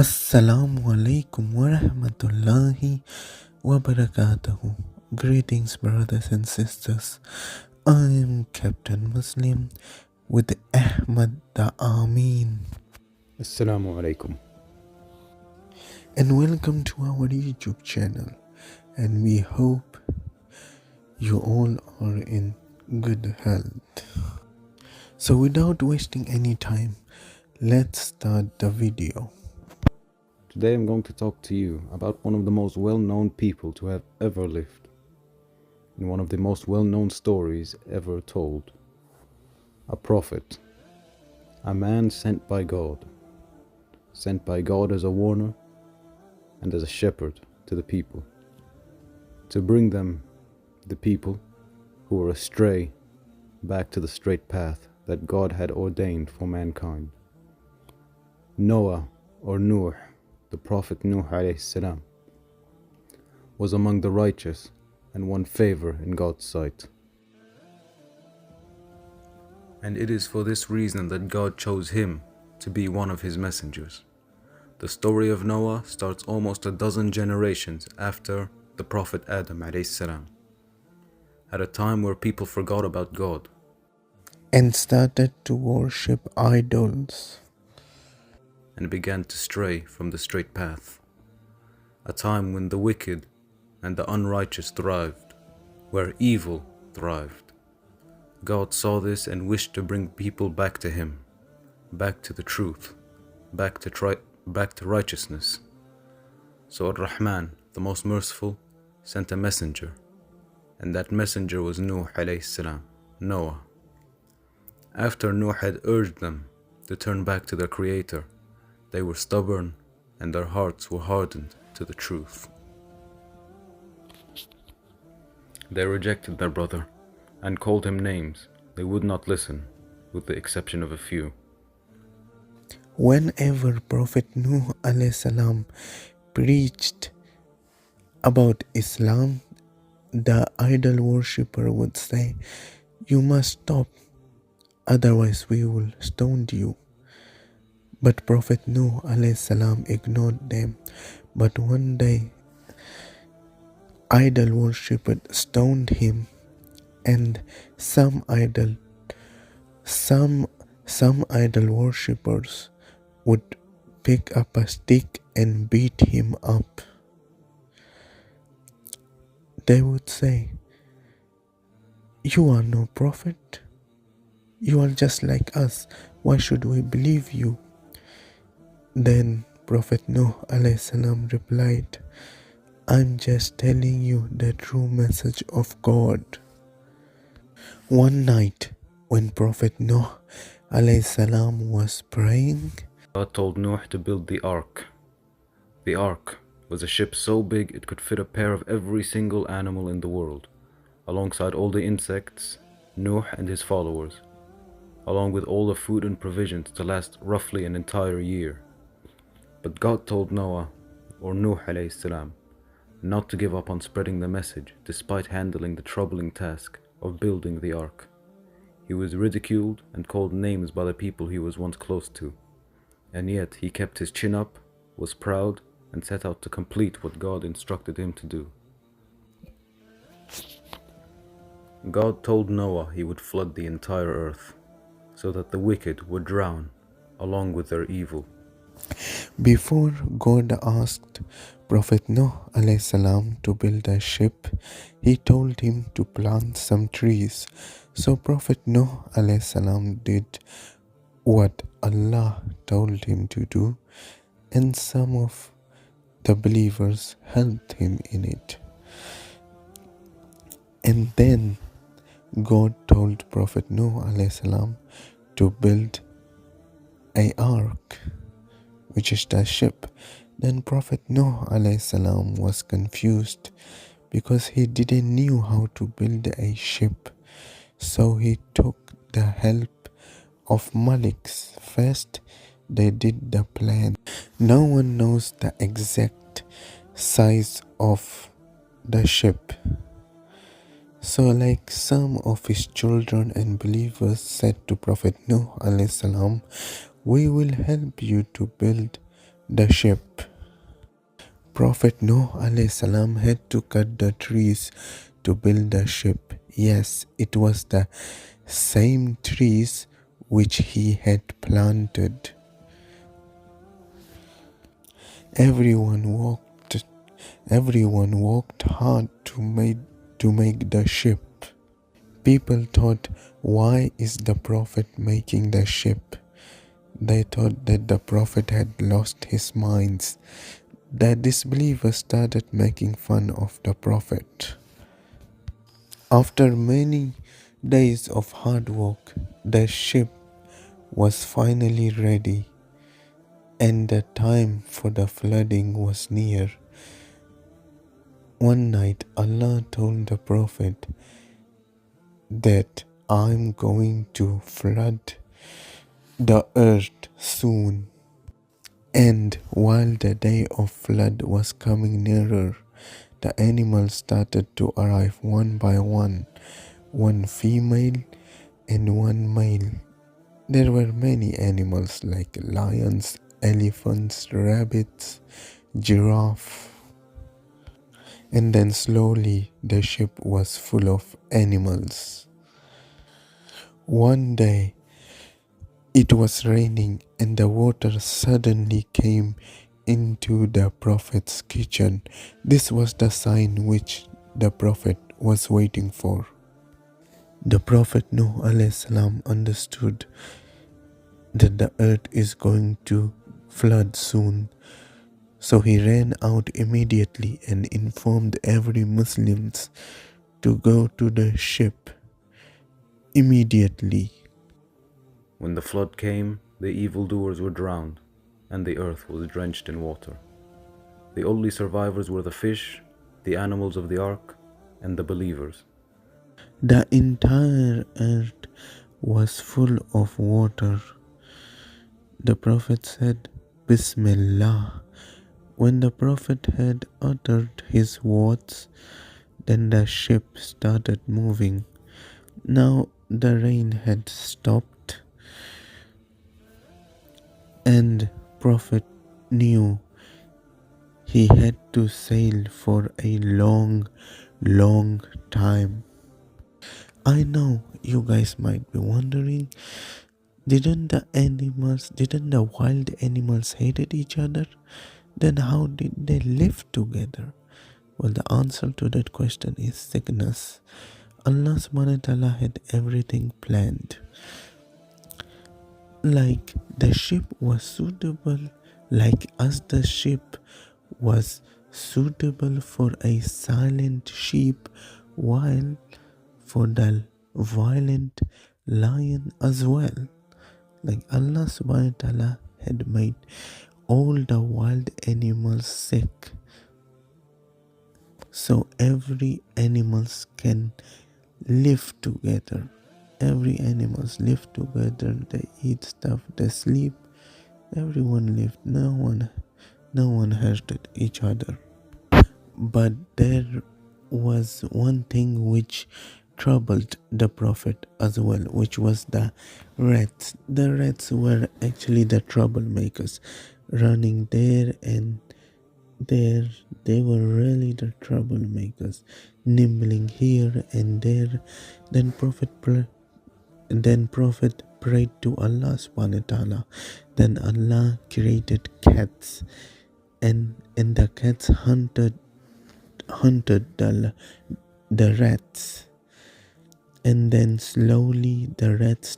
As-Salamu Alaikum wa Rehmatullahi wa Barakatahu. Greetings, brothers and sisters. I am Captain Muslim with Ahmed the Ameen. As-Salamu Alaikum. And welcome to our YouTube channel. And we hope you all are in good health. So without wasting any time, let's start the video. Today I'm going to talk to you about one of the most well-known people to have ever lived, and one of the most well-known stories ever told. A prophet, a man sent by God as a warner and as a shepherd to the people, to bring them, the people who were astray, back to the straight path that God had ordained for mankind. Noah, or Nuh, the Prophet Nuh Alye Salam, was among the righteous and won favor in God's sight. And it is for this reason that God chose him to be one of his messengers. The story of Noah starts almost a dozen generations after the Prophet Adam Alye Salam, at a time where people forgot about God And started to worship idols. and began to stray from the straight path. A time when the wicked and the unrighteous thrived, where evil thrived. God saw this and wished to bring people back to him, back to the truth, back to righteousness. So Ar-Rahman, the most merciful, sent a messenger, and that messenger was Nuh Alayhi Salam, Noah. After Nuh had urged them to turn back to their Creator, they were stubborn and their hearts were hardened to the truth. They rejected their brother and called him names they would not listen, with the exception of a few. Whenever Prophet Nuh Alye Salam preached about Islam, the idol worshipper would say, "You must stop, otherwise we will stone you." But Prophet Nuh Alye Salam ignored them. But one day, idol worshipper stoned him, and some idol worshippers would pick up a stick and beat him up. They would say, "You are no prophet. You are just like us. Why should we believe you?" Then Prophet Nuh Alye Salam replied, "I'm just telling you the true message of God." One night, when Prophet Nuh Alye Salam was praying, God told Nuh to build the ark. The ark was a ship so big it could fit a pair of every single animal in the world, alongside all the insects, Nuh and his followers, along with all the food and provisions to last roughly an entire year. But God told Noah, or Nuh Alayhi Salam, not to give up on spreading the message despite handling the troubling task of building the ark. He was ridiculed and called names by the people he was once close to, and yet he kept his chin up, was proud, and set out to complete what God instructed him to do. God told Noah he would flood the entire earth, so that the wicked would drown along with their evil. before God asked Prophet Nuh Alye Salam to build a ship, he told him to plant some trees. So Prophet Nuh Alye Salam did what Allah told him to do, and some of the believers helped him in it. And then God told Prophet Nuh Alye Salam to build an ark, which is the ship. Then Prophet Nuh Alye Salam was confused because he didn't knew how to build a ship. So he took the help of Maliks. First, they did the plan. No one knows the exact size of the ship. So like some of his children and believers said to Prophet Nuh Alye Salam, "We will help you to build the ship. Prophet Nuh Alye Salam had to cut the trees to build the ship. Yes, it was the same trees which he had planted. Everyone worked hard to make the ship. People thought, why is the Prophet making the ship? They thought that the Prophet had lost his mind. The disbelievers started making fun of the Prophet. After many days of hard work, the ship was finally ready, and the time for the flooding was near. One night, Allah told the Prophet that I'm going to flood the earth soon. And while the day of flood was coming nearer, the animals started to arrive one by one female and one male. There were many animals like lions, elephants, rabbits, giraffe. And then slowly the ship was full of animals. One day it was raining and the water suddenly came into the Prophet's kitchen. This was the sign which the Prophet was waiting for. The Prophet Nuh Alye Salam understood that the earth is going to flood soon. So he ran out immediately and informed every Muslim to go to the ship immediately. When the flood came, the evildoers were drowned, and the earth was drenched in water. The only survivors were the fish, the animals of the ark, and the believers. The entire earth was full of water. The Prophet said, Bismillah. When the Prophet had uttered his words, then the ship started moving. Now the rain had stopped, and Prophet knew he had to sail for a long time. I know you guys might be wondering, didn't the wild animals hated each other? Then how did they live together? Well, the answer to that question is sickness. Allah subhanahu wa ta'ala had everything planned. Like the ship was suitable, like as the ship was suitable for a silent sheep, while for the violent lion as well. Like Allah subhanahu wa ta'ala had made all the wild animals sick, so every animals can live together. Every animals live together. They eat stuff, they sleep. Everyone lived. No one hurted each other. But there was one thing which troubled the Prophet as well, which was the rats. The rats were actually the troublemakers, running there and there. They were really the troublemakers, nibbling here and there. Then Prophet prayed to Allah subhanahu wa ta'ala. Then Allah created cats, and the cats hunted the rats, and then slowly the rats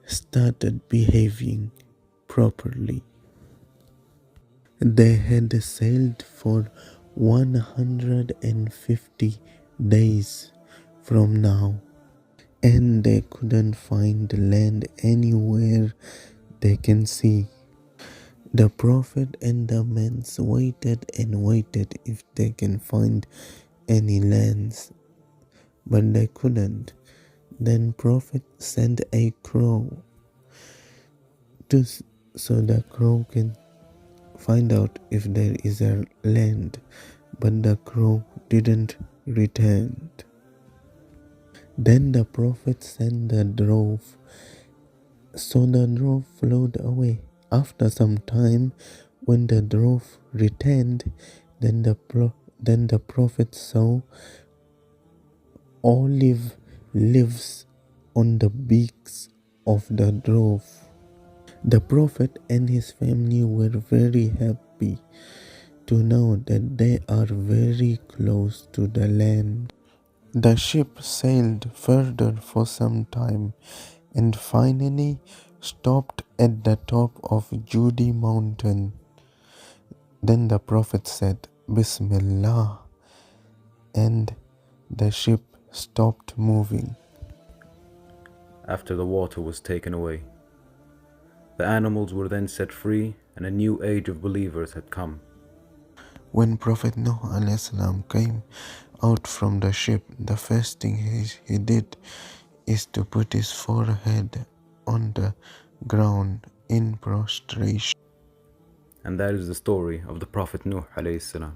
started behaving properly. They had sailed for 150 days from now, and they couldn't find land anywhere they can see. The Prophet and the men waited and waited if they can find any lands, but they couldn't. Then Prophet sent a crow so the crow can find out if there is a land, but the crow didn't return. Then the Prophet sent the drove, so the drove flowed away After some time, when the dwarf returned, then the Prophet saw olive leaves on the beaks of the dwarf. The Prophet and his family were very happy to know that they are very close to the land. The ship sailed further for some time and finally stopped at the top of Judy Mountain. Then the Prophet said, Bismillah, and the ship stopped moving. After the water was taken away, the animals were then set free and a new age of believers had come. When Prophet Nuh Alye Salam came out from the ship, the first thing he did is to put his forehead on the ground in prostration. And that is the story of the Prophet Nuh Alye Salam.